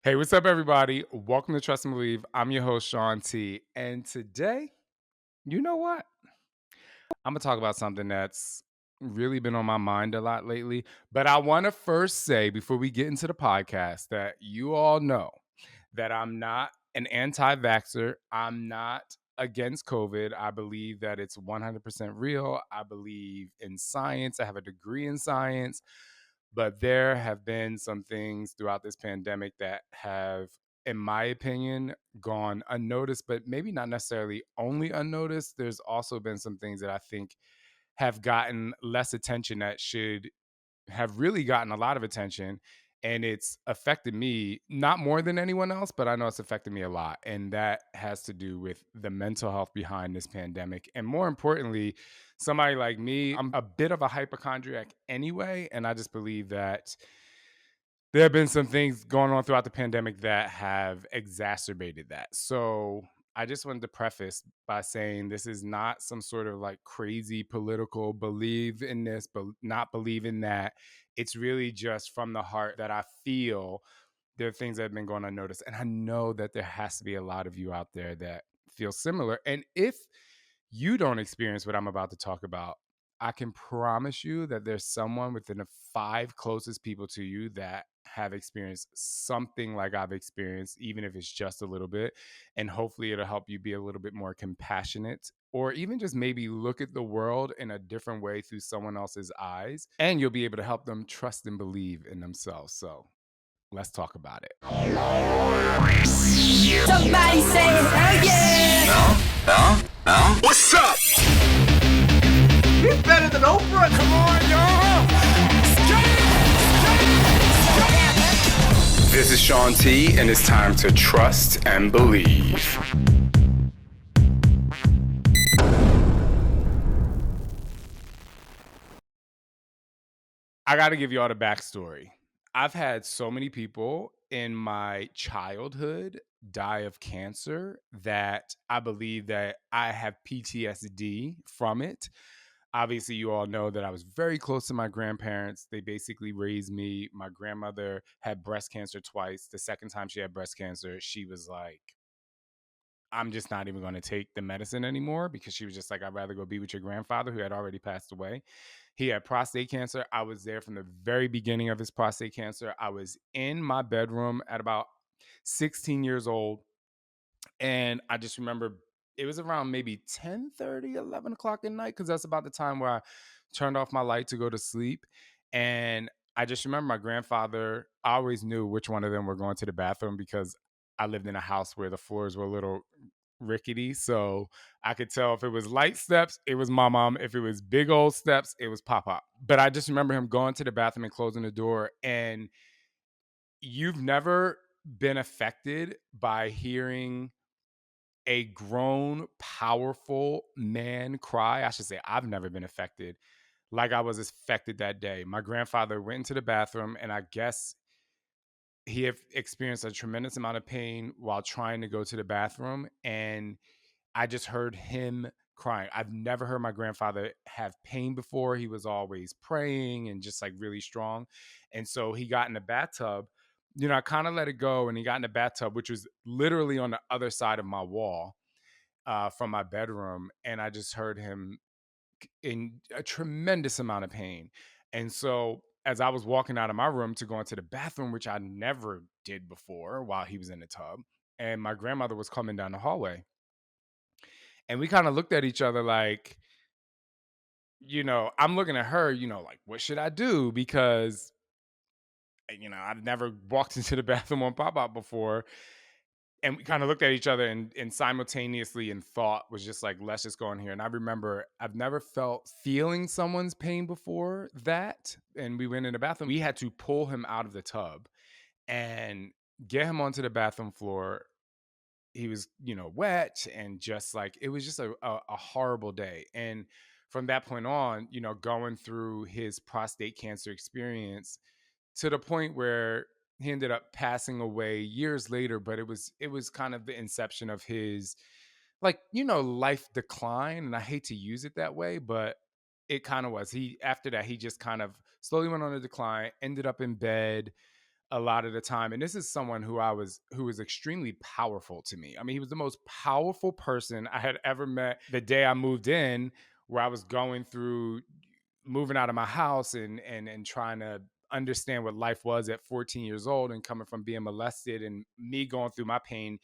Hey, what's up, everybody? Welcome to Trust and Believe. I'm your host, Shaun T. And today, you know what? I'm going to talk about something that's really been on my mind a lot lately. But I want to first say, before we get into the podcast, that you all know that I'm not an anti vaxxer. I'm not against COVID. I believe that it's 100% real. I believe in science. I have a degree in science. But there have been some things throughout this pandemic that have, in my opinion, gone unnoticed, but maybe not necessarily only unnoticed. There's also been some things that I think have gotten less attention that should have really gotten a lot of attention. And it's affected me not more than anyone else, but I know it's affected me a lot. And that has to do with the mental health behind this pandemic. And more importantly, somebody like me, I'm a bit of a hypochondriac anyway. And I just believe that there have been some things going on throughout the pandemic that have exacerbated that. So I just wanted to preface by saying this is not some sort of like crazy political believe in this, but not believe in that. It's really just from the heart that I feel there are things that have been going unnoticed. And I know that there has to be a lot of you out there that feel similar. And if you don't experience what I'm about to talk about, I can promise you that there's someone within the 5 closest people to you that have experienced something like I've experienced, even if it's just a little bit. And hopefully it'll help you be a little bit more compassionate or even just maybe look at the world in a different way through someone else's eyes. And you'll be able to help them trust and believe in themselves. So let's talk about it. Somebody say hell yeah! What's up? He's better than Oprah. Come on, y'all! This is Shaun T, and it's time to trust and believe. I got to give you all the backstory. I've had so many people in my childhood die of cancer that I believe that I have PTSD from it. Obviously, you all know that I was very close to my grandparents. They basically raised me. My grandmother had breast cancer twice. The second time she had breast cancer, she was like, I'm just not even going to take the medicine anymore because she was just like, I'd rather go be with your grandfather who had already passed away. He had prostate cancer. I was there from the very beginning of his prostate cancer. I was in my bedroom at about 16 years old. And I just remember it was around maybe 10:30, 11 o'clock at night, because that's about the time where I turned off my light to go to sleep. And I just remember my grandfather, I always knew which one of them were going to the bathroom because I lived in a house where the floors were a little rickety. So I could tell if it was light steps, it was my mom. If it was big old steps, it was Papa. But I just remember him going to the bathroom and closing the door. And you've never been affected by hearing a grown, powerful man cry. I should say, I've never been affected like I was affected that day. My grandfather went into the bathroom, and I guess he had experienced a tremendous amount of pain while trying to go to the bathroom. And I just heard him crying. I've never heard my grandfather have pain before. He was always praying and just like really strong. And so he got in the bathtub. I kind of let it go, and he got in the bathtub, which was literally on the other side of my wall from my bedroom. And I just heard him in a tremendous amount of pain. And so as I was walking out of my room to go into the bathroom, which I never did before while he was in the tub, and my grandmother was coming down the hallway. And we kind of looked at each other like, I'm looking at her, like, what should I do? Because, I've never walked into the bathroom on pop up before. And we kind of looked at each other and simultaneously in thought was just like, let's just go in here. And I remember I've never felt feeling someone's pain before that. And we went in the bathroom. We had to pull him out of the tub and get him onto the bathroom floor. He was, wet, and just like, it was just a horrible day. And from that point on, going through his prostate cancer experience to the point where he ended up passing away years later, but it was kind of the inception of his, like, life decline. And I hate to use it that way, but it kind of was. After that, he just kind of slowly went on a decline, ended up in bed, a lot of the time, and this is someone who was extremely powerful to me. I mean, he was the most powerful person I had ever met the day I moved in, where I was going through moving out of my house and trying to understand what life was at 14 years old and coming from being molested and me going through my pain.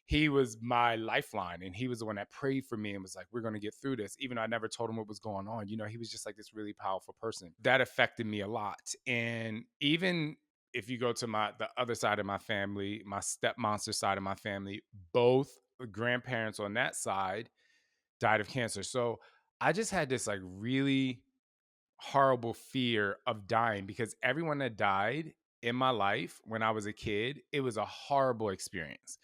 He was my lifeline, and he was the one that prayed for me and was like, we're going to get through this, even though I never told him what was going on. He was just like this really powerful person that affected me a lot. And even if you go to the other side of my family, my step monster side of my family, both grandparents on that side died of cancer. So I just had this like really horrible fear of dying, because everyone that died in my life when I was a kid, it was a horrible experience.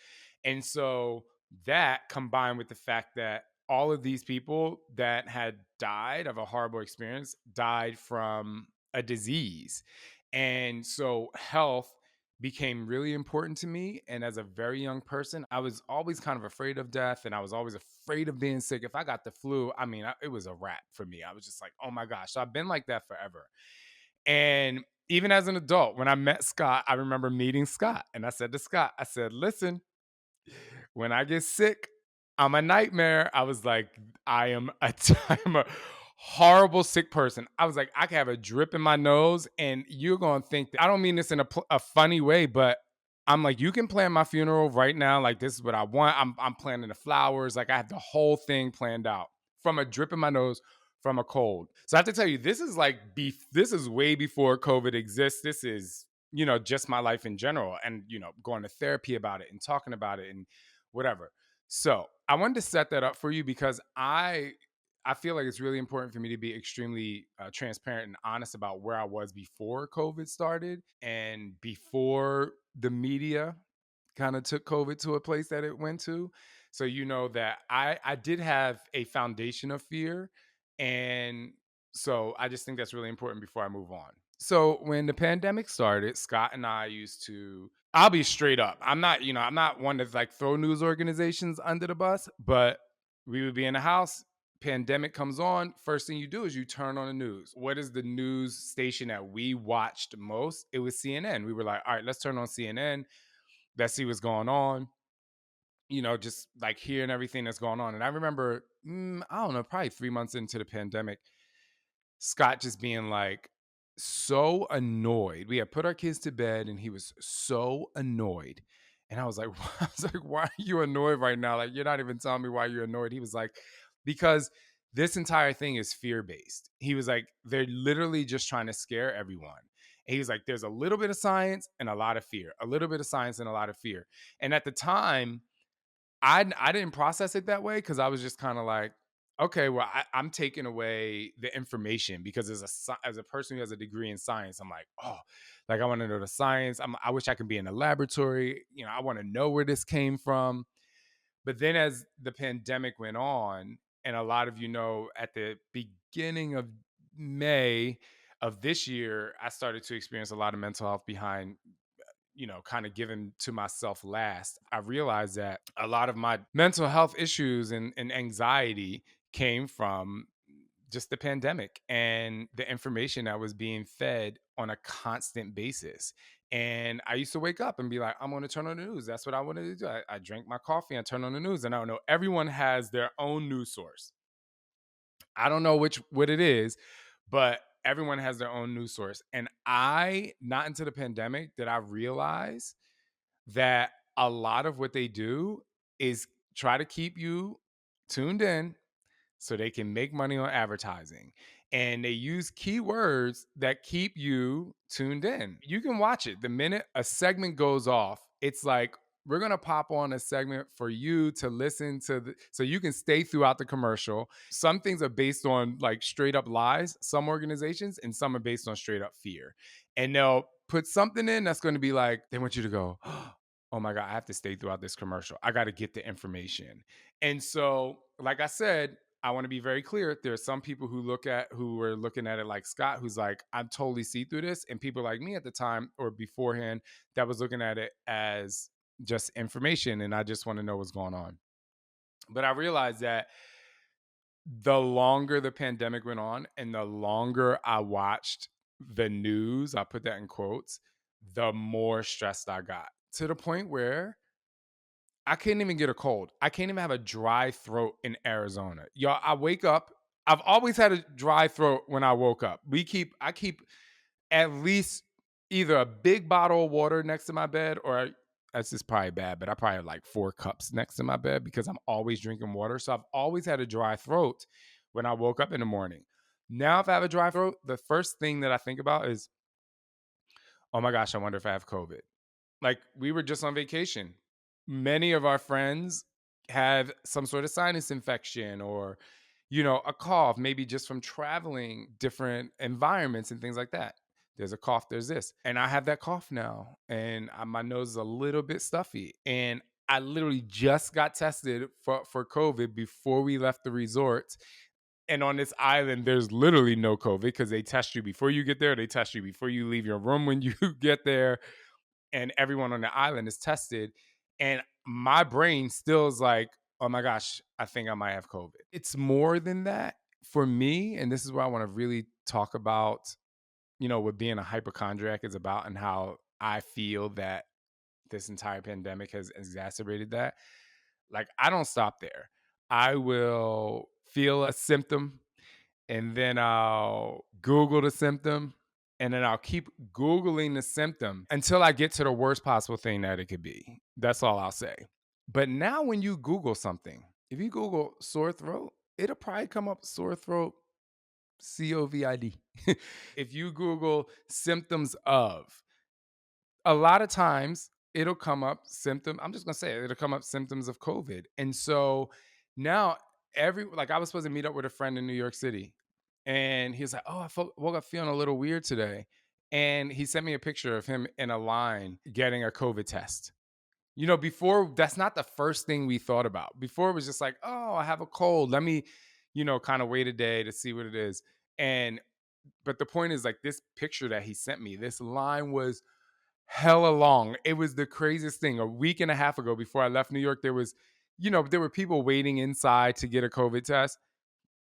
And so that, combined with the fact that all of these people that had died of a horrible experience died from a disease. And so health became really important to me. And as a very young person, I was always kind of afraid of death, and I was always afraid of being sick. If I got the flu, I mean, it was a wrap for me. I was just like, oh my gosh. So I've been like that forever. And even as an adult, when I met Scott, I remember meeting Scott. And I said to Scott, I said, listen, when I get sick, I'm a nightmare. I was like, I'm a horrible sick person. I was like, I can have a drip in my nose, and you're gonna think that I don't mean this in a funny way, but I'm like, you can plan my funeral right now. Like, this is what I want. I'm planning the flowers. Like, I have the whole thing planned out from a drip in my nose from a cold. So I have to tell you, this is like this is way before COVID exists. This is, just my life in general, and going to therapy about it and talking about it and whatever. So I wanted to set that up for you because I feel like it's really important for me to be extremely transparent and honest about where I was before COVID started and before the media kind of took COVID to a place that it went to. So you know that I did have a foundation of fear, and so I just think that's really important before I move on. So when the pandemic started, Scott and I used to, I'll be straight up. I'm not one to like throw news organizations under the bus, but we would be in the house, pandemic comes on, first thing you do is you turn on the news. What is the news station that we watched most? It was CNN. We were like, all right, let's turn on CNN. Let's see what's going on. Just like hearing everything that's going on. And I remember, I don't know, probably 3 months into the pandemic, Scott just being like so annoyed. We had put our kids to bed and he was so annoyed. And I was like, I was like, why are you annoyed right now? Like, you're not even telling me why you're annoyed. He was like, because this entire thing is fear based. He was like, they're literally just trying to scare everyone. And he was like, there's a little bit of science and a lot of fear, a little bit of science and a lot of fear. And at the time, I didn't process it that way because I was just kind of like, okay, well, I'm taking away the information because as a person who has a degree in science, I'm like, oh, like I want to know the science. I wish I could be in a laboratory. I want to know where this came from. But then as the pandemic went on, and a lot of at the beginning of May of this year, I started to experience a lot of mental health behind kind of given to myself last. I realized that a lot of my mental health issues and anxiety came from just the pandemic and the information that was being fed on a constant basis. And I used to wake up and be like, I'm going to turn on the news. That's what I wanted to do. I drank my coffee and turn on the news. And I don't know, everyone has their own news source. I don't know what it is, but everyone has their own news source. And not until the pandemic did I realize that a lot of what they do is try to keep you tuned in so they can make money on advertising. And they use keywords that keep you tuned in. You can watch it. The minute a segment goes off, it's like, we're going to pop on a segment for you to listen to so you can stay throughout the commercial. Some things are based on like straight up lies, some organizations, and some are based on straight up fear. And they'll put something in that's going to be like, they want you to go, oh my God, I have to stay throughout this commercial. I got to get the information. And so, like I said, I want to be very clear. There are some people who were looking at it like Scott, who's like, I'm totally see through this. And people like me at the time or beforehand that was looking at it as just information. And I just want to know what's going on. But I realized that the longer the pandemic went on and the longer I watched the news, I put that in quotes, the more stressed I got, to the point where I couldn't even get a cold. I can't even have a dry throat in Arizona. Y'all, I wake up. I've always had a dry throat when I woke up. I keep at least either a big bottle of water next to my bed, or that's just probably bad, but I probably have like 4 cups next to my bed because I'm always drinking water. So I've always had a dry throat when I woke up in the morning. Now, if I have a dry throat, the first thing that I think about is, oh my gosh, I wonder if I have COVID. Like, we were just on vacation. Many of our friends have some sort of sinus infection or, a cough, maybe just from traveling different environments and things like that. There's a cough, there's this. And I have that cough now, and my nose is a little bit stuffy. And I literally just got tested for COVID before we left the resort. And on this island, there's literally no COVID because they test you before you get there. They test you before you leave your room when you get there, and everyone on the island is tested. And my brain still is like, oh my gosh, I think I might have COVID. It's more than that for me. And this is where I want to really talk about, what being a hypochondriac is about and how I feel that this entire pandemic has exacerbated that. Like, I don't stop there. I will feel a symptom, and then I'll Google the symptom, and then I'll keep Googling the symptom until I get to the worst possible thing that it could be. That's all I'll say. But now, when you Google something, if you Google sore throat, it'll probably come up sore throat, COVID. If you Google symptoms of, a lot of times it'll come up I'm just gonna say it, it'll come up symptoms of COVID. And so now, I was supposed to meet up with a friend in New York City, and he was like, oh, woke up feeling a little weird today. And he sent me a picture of him in a line getting a COVID test. Before, that's not the first thing we thought about. Before, it was just like, oh, I have a cold. Let me, kind of wait a day to see what it is. And but the point is, like, this picture that he sent me, this line was hella long. It was the craziest thing. A week and a half ago, before I left New York, there were people waiting inside to get a COVID test.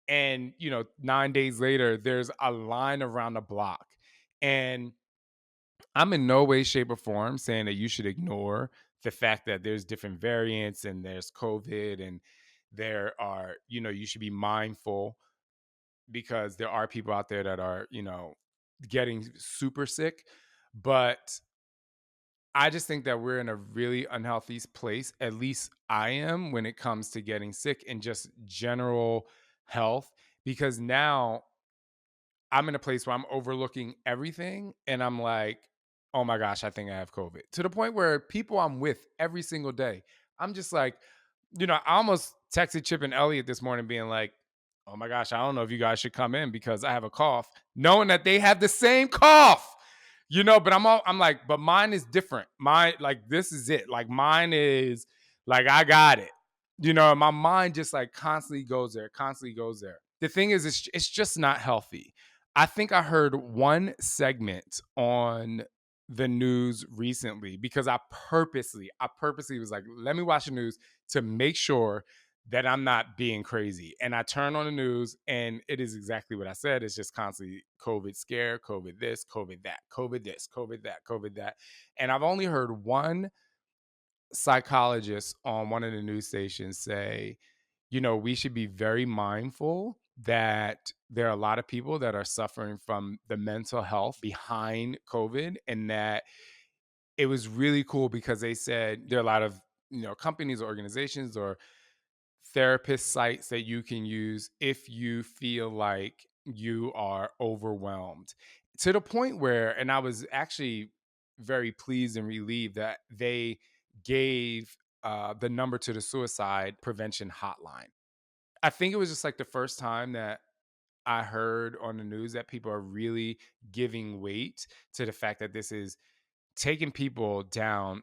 And, 9 days later, there's a line around the block. And I'm in no way, shape, or form saying that you should ignore the fact that there's different variants and there's COVID, and there are, you should be mindful because there are people out there that are, getting super sick. But I just think that we're in a really unhealthy place. At least I am, when it comes to getting sick and just general health, because now I'm in a place where I'm overlooking everything, and I'm like, oh my gosh, I think I have COVID. To the point where people I'm with every single day, I'm just like, I almost texted Chip and Elliot this morning being like, oh my gosh, I don't know if you guys should come in because I have a cough, knowing that they have the same cough. But I'm like, but mine is different. Mine, like, this is it. Like, mine is like, I got it. My mind just like constantly goes there, constantly goes there. The thing is, it's just not healthy. I think I heard one segment on the news recently because I purposely was like, let me watch the news to make sure that I'm not being crazy. And I turn on the news, and it is exactly what I said. It's just constantly COVID scare, COVID this, COVID that, COVID this, COVID that, COVID that. And I've only heard one psychologist on one of the news stations say, we should be very mindful that there are a lot of people that are suffering from the mental health behind COVID, and that it was really cool because they said there are a lot of, companies or organizations or therapist sites that you can use if you feel like you are overwhelmed, to the point where, and I was actually very pleased and relieved that they gave the number to the suicide prevention hotline. I think it was just like the first time that I heard on the news that people are really giving weight to the fact that this is taking people down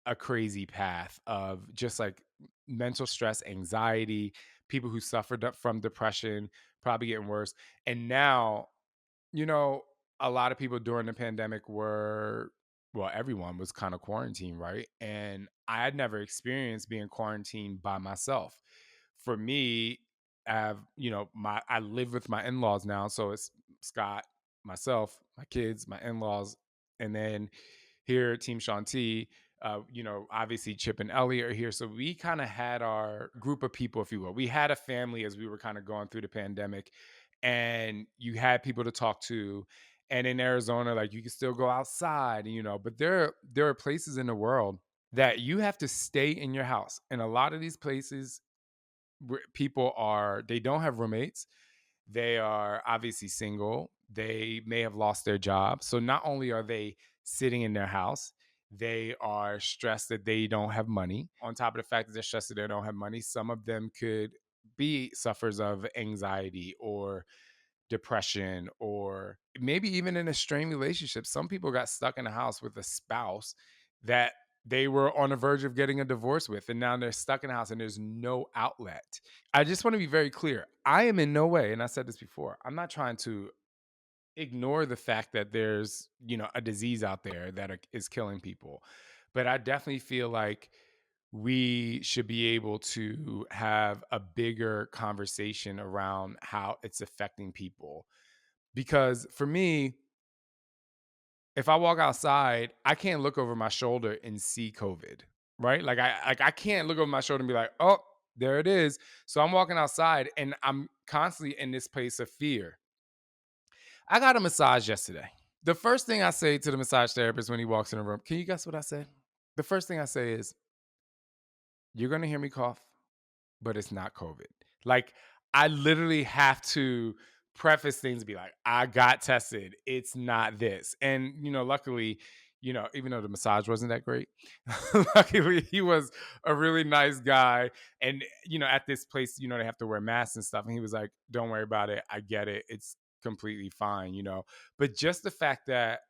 a crazy path of just like mental stress, anxiety, people who suffered from depression, probably getting worse. And now, you know, a lot of people during the pandemic were, well, everyone was kind of quarantined, right? And I had never experienced being quarantined by myself. For me, I live with my in-laws now, so it's Scott, myself, my kids, my in-laws, And then here, Team Shaun T, obviously Chip and Ellie are here. So we kind of had our group of people, if you will. We had a family as we were kind of going through the pandemic, and you had people to talk to. And in Arizona, like you can still go outside, but there are places in the world that you have to stay in your house. And a lot of these places where people they don't have roommates, they are obviously single. They may have lost their job. So not only are they sitting in their house, they are stressed that they don't have money. On top of the fact that they're stressed that they don't have money, some of them could be sufferers of anxiety or depression, or maybe even in a strained relationship. Some people got stuck in a house with a spouse that they were on the verge of getting a divorce with, and now they're stuck in a house and there's no outlet. I just want to be very clear. I am in no way, and I said this before, I'm not trying to ignore the fact that there's, a disease out there that is killing people. But I definitely feel like we should be able to have a bigger conversation around how it's affecting people. Because for me, if I walk outside, I can't look over my shoulder and see COVID, right? Like I can't look over my shoulder and be like, "Oh, there it is." So I'm walking outside and I'm constantly in this place of fear. I got a massage yesterday. The first thing I say to the massage therapist when he walks in the room, can you guess what I said? The first thing I say is, "You're going to hear me cough, but it's not COVID." Like, I literally have to preface things, be like, I got tested. It's not this. And, luckily, even though the massage wasn't that great, luckily he was a really nice guy. And, at this place, they have to wear masks and stuff. And he was like, don't worry about it. I get it. It's completely fine. But just the fact that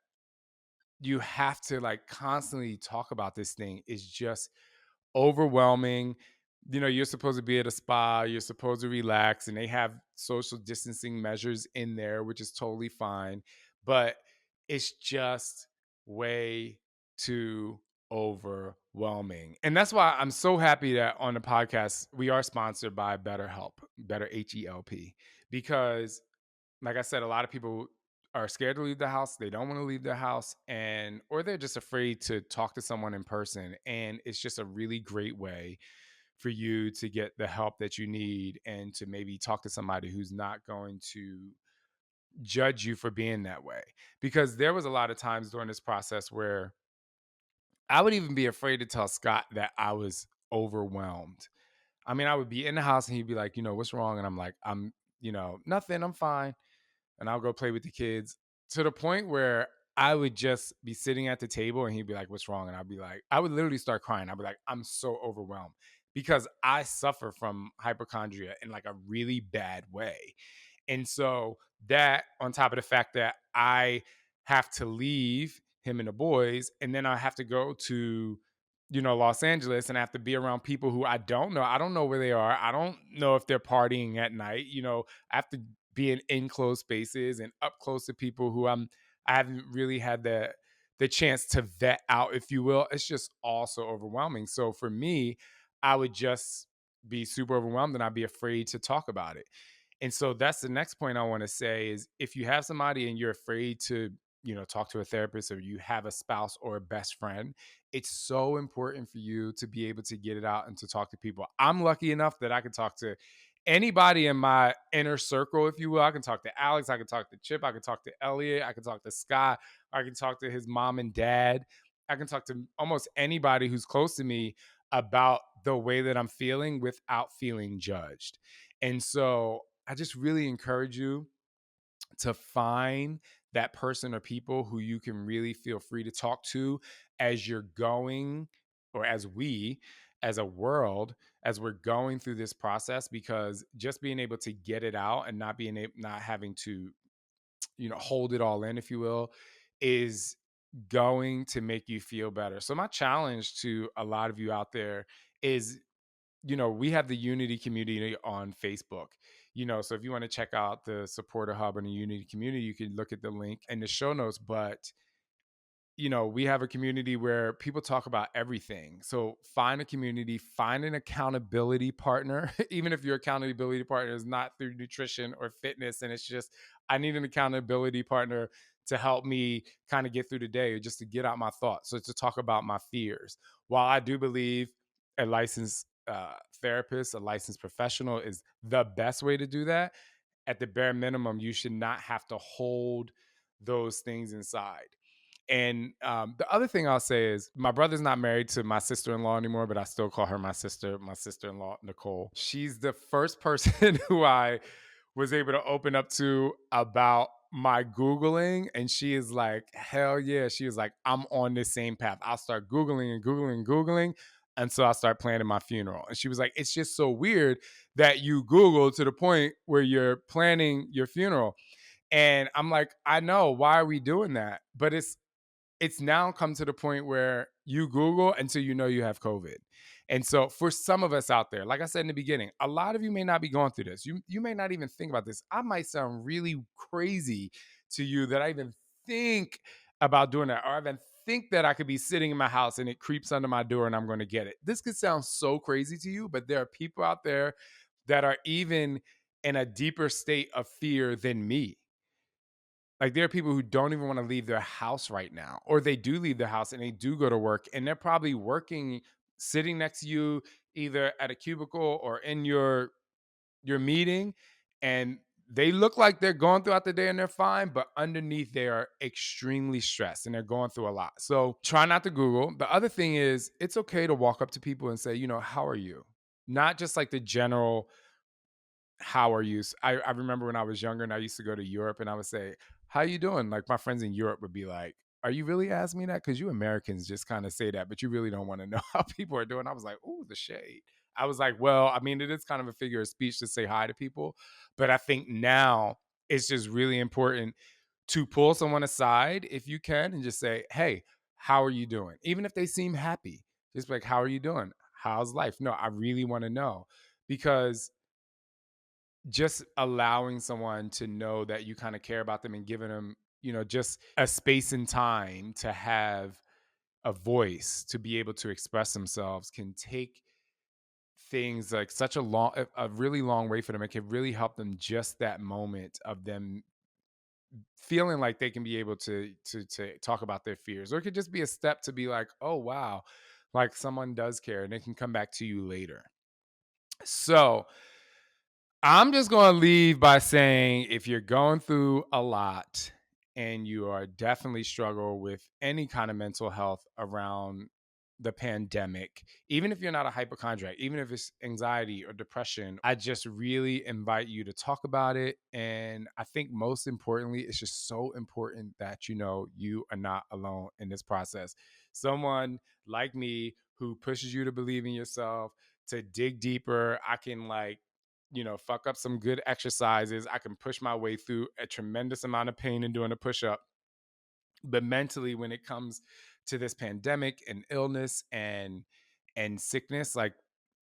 you have to like constantly talk about this thing is just overwhelming. You're supposed to be at a spa, you're supposed to relax, and they have social distancing measures in there, which is totally fine. But it's just way too overwhelming. And that's why I'm so happy that on the podcast, we are sponsored by BetterHelp, Better HELP, because like I said, a lot of people are scared to leave the house. They don't want to leave their house, or they're just afraid to talk to someone in person. And it's just a really great way for you to get the help that you need and to maybe talk to somebody who's not going to judge you for being that way. Because there was a lot of times during this process where I would even be afraid to tell Scott that I was overwhelmed. I mean, I would be in the house and he'd be like, what's wrong? And I'm like, nothing, I'm fine, and I'll go play with the kids, to the point where I would just be sitting at the table and he'd be like, what's wrong? And I'd be like, I would literally start crying. I'd be like, I'm so overwhelmed because I suffer from hypochondria in like a really bad way. And so that, on top of the fact that I have to leave him and the boys, and then I have to go to, Los Angeles, and I have to be around people who I don't know. I don't know where they are. I don't know if they're partying at night. I have to be in enclosed spaces and up close to people who I haven't really had the chance to vet out, if you will. It's just also overwhelming. So for me, I would just be super overwhelmed and I'd be afraid to talk about it. And so that's the next point I want to say is, if you have somebody and you're afraid to, talk to a therapist, or you have a spouse or a best friend, it's so important for you to be able to get it out and to talk to people. I'm lucky enough that I can talk to anybody in my inner circle, if you will. I can talk to Alex, I can talk to Chip, I can talk to Elliot, I can talk to Scott, I can talk to his mom and dad. I can talk to almost anybody who's close to me about the way that I'm feeling without feeling judged. And so I just really encourage you to find that person or people who you can really feel free to talk to as you're going, or as we, as a world, as we're going through this process. Because just being able to get it out and not having to, hold it all in, if you will, is going to make you feel better. So my challenge to a lot of you out there is, we have the Unity community on Facebook. So if you want to check out the supporter hub and the Unity community, you can look at the link in the show notes. But we have a community where people talk about everything. So find a community, find an accountability partner, even if your accountability partner is not through nutrition or fitness. And it's just, I need an accountability partner to help me kind of get through the day or just to get out my thoughts. So to talk about my fears. While I do believe a licensed therapist, a licensed professional is the best way to do that, at the bare minimum, you should not have to hold those things inside. And the other thing I'll say is my brother's not married to my sister-in-law anymore, but I still call her my sister-in-law, Nicole. She's the first person who I was able to open up to about my Googling. And she is like, hell yeah. She was like, I'm on this same path. I'll start Googling and Googling and Googling until I start planning my funeral. And she was like, it's just so weird that you Google to the point where you're planning your funeral. And I'm like, I know, why are we doing that? But it's now come to the point where you Google until you know you have COVID. And so for some of us out there, like I said in the beginning, a lot of you may not be going through this. You may not even think about this. I might sound really crazy to you that I even think about doing that, or I even think that I could be sitting in my house and it creeps under my door and I'm going to get it. This could sound so crazy to you, but there are people out there that are even in a deeper state of fear than me. Like there are people who don't even want to leave their house right now, or they do leave their house and they do go to work and they're probably working sitting next to you either at a cubicle or in your meeting, and they look like they're going throughout the day and they're fine, but underneath they are extremely stressed and they're going through a lot. So try not to Google. The other thing is it's okay to walk up to people and say, how are you? Not just like the general how are you? I remember when I was younger and I used to go to Europe and I would say, how you doing? Like my friends in Europe would be like, are you really asking me that? Because you Americans just kind of say that, but you really don't want to know how people are doing. I was like, ooh, the shade. I was like, well, I mean, it is kind of a figure of speech to say hi to people. But I think now it's just really important to pull someone aside if you can and just say, hey, how are you doing? Even if they seem happy, just be like, how are you doing? How's life? No, I really want to know because just allowing someone to know that you kind of care about them and giving them, just a space and time to have a voice to be able to express themselves can take things like such a really long way for them. It can really help them just that moment of them feeling like they can be able to talk about their fears. Or it could just be a step to be like, oh wow, like someone does care and they can come back to you later. So I'm just going to leave by saying if you're going through a lot and you are definitely struggle with any kind of mental health around the pandemic, even if you're not a hypochondriac, even if it's anxiety or depression, I just really invite you to talk about it. And I think most importantly, it's just so important that you are not alone in this process. Someone like me who pushes you to believe in yourself, to dig deeper. I can fuck up some good exercises. I can push my way through a tremendous amount of pain in doing a push up. But mentally, when it comes to this pandemic and illness and sickness, like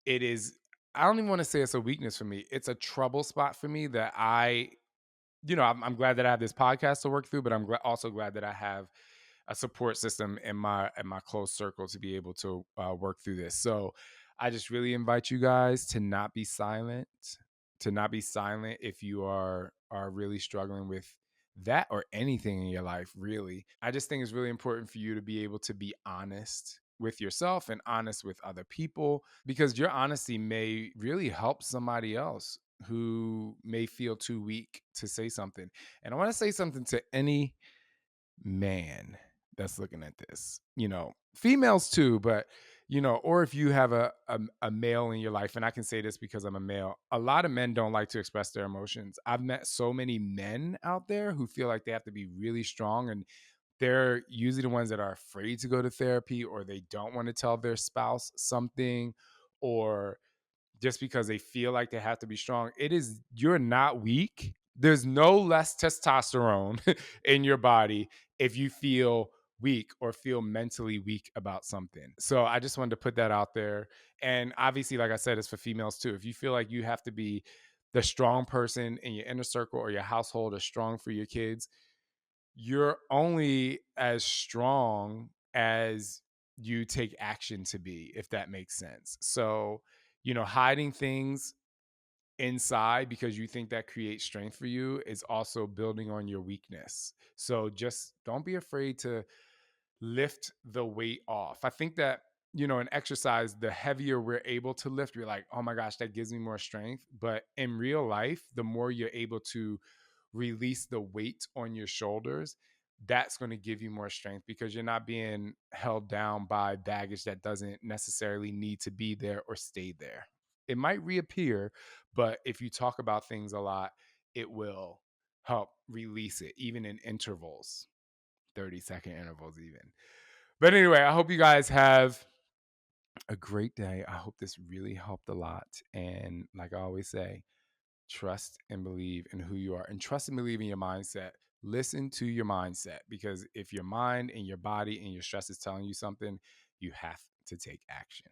it is, I don't even want to say it's a weakness for me. It's a trouble spot for me that I'm glad that I have this podcast to work through, but I'm also glad that I have a support system in my close circle to be able to work through this. So I just really invite you guys to not be silent, if you are really struggling with that or anything in your life. Really, I just think it's really important for you to be able to be honest with yourself and honest with other people, because your honesty may really help somebody else who may feel too weak to say something. And I want to say something to any man that's looking at this, females too, but or if you have a male in your life, and I can say this because I'm a male, a lot of men don't like to express their emotions. I've met so many men out there who feel like they have to be really strong, and they're usually the ones that are afraid to go to therapy, or they don't want to tell their spouse something, or just because they feel like they have to be strong. You're not weak. There's no less testosterone in your body if you feel weak or feel mentally weak about something. So I just wanted to put that out there. And obviously, like I said, it's for females too. If you feel like you have to be the strong person in your inner circle or your household, or strong for your kids, you're only as strong as you take action to be, if that makes sense. So, hiding things inside because you think that creates strength for you is also building on your weakness. So just don't be afraid to lift the weight off. I think that, in exercise, the heavier we're able to lift, you're like, oh my gosh, that gives me more strength. But in real life, the more you're able to release the weight on your shoulders, that's going to give you more strength because you're not being held down by baggage that doesn't necessarily need to be there or stay there. It might reappear, but if you talk about things a lot, it will help release it, even in intervals, 30-second intervals, even. But anyway, I hope you guys have a great day. I hope this really helped a lot. And like I always say, trust and believe in who you are and trust and believe in your mindset. Listen to your mindset because if your mind and your body and your stress is telling you something, you have to take action.